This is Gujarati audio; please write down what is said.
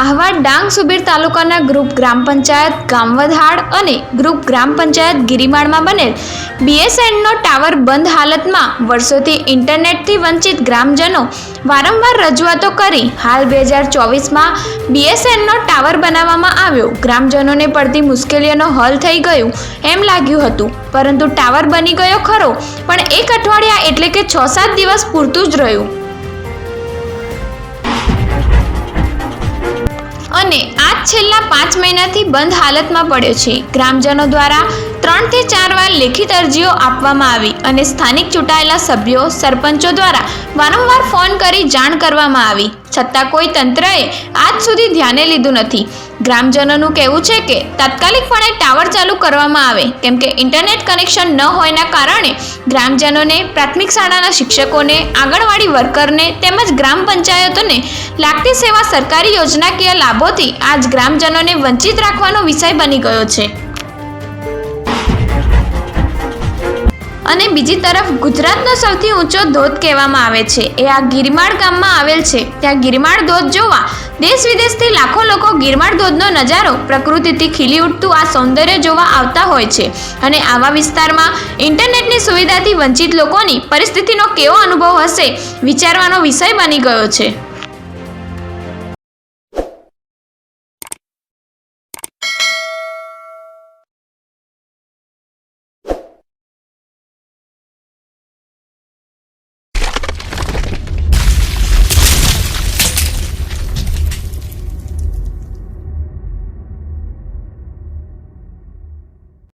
આહવા ડાંગ સુબીર તાલુકાના ગ્રુપ ગ્રામ પંચાયત ગામવધાડ અને ગ્રુપ ગ્રામ પંચાયત ગિરિમાળમાં બનેલ BSNનો ટાવર બંધ હાલતમાં વર્ષોથી ઇન્ટરનેટથી વંચિત ગ્રામજનો વારંવાર રજૂઆતો કરી હાલ 2024માં BSNનો ટાવર બનાવવામાં આવ્યો. ગ્રામજનોને પડતી મુશ્કેલીઓનો હલ થઈ ગયું એમ લાગ્યું હતું, પરંતુ ટાવર બની ગયો ખરો, પણ એક અઠવાડિયા એટલે કે 6-7 દિવસ પૂરતું જ રહ્યું અને આજ છેલ્લા 5 મહિનાથી બંધ હાલતમાં પડ્યો છે. ગ્રામજનો દ્વારા 3 થી 4 વાર લેખિત અરજીઓ આપવામાં આવી અને સ્થાનિક ચૂંટાયેલા સભ્યો સરપંચો દ્વારા વારંવાર ફોન કરી જાણ કરવામાં આવી, છતાં કોઈ તંત્રએ આજ સુધી ધ્યાને લીધું નથી. ગ્રામજનોનું કહેવું છે કે તાત્કાલિકપણે ટાવર ચાલુ કરવામાં આવે, કેમ કે ઇન્ટરનેટ કનેક્શન ન હોવાના કારણે ગ્રામજનોને, પ્રાથમિક શાળાના શિક્ષકોને, આંગણવાડી વર્કરને તેમજ ગ્રામ પંચાયતોને લાગતી સેવા સરકારી યોજનાકીય લાભોથી આજ ગ્રામજનોને વંચિત રાખવાનો વિષય બની ગયો છે. અને બીજી તરફ ગુજરાતનો સૌથી ઊંચો ધોધ કહેવામાં આવે છે એ આ ગિરિમાળ ગામમાં આવેલ છે. ત્યાં ગિરિમાળ ધોધ જોવા દેશ વિદેશથી લાખો લોકો ગિરિમાળ ધોધનો નજારો, પ્રકૃતિથી ખીલી ઉઠતું આ સૌંદર્ય જોવા આવતા હોય છે. અને આવા વિસ્તારમાં ઇન્ટરનેટની સુવિધાથી વંચિત લોકોની પરિસ્થિતિનો કેવો અનુભવ હશે વિચારવાનો વિષય બની ગયો છે.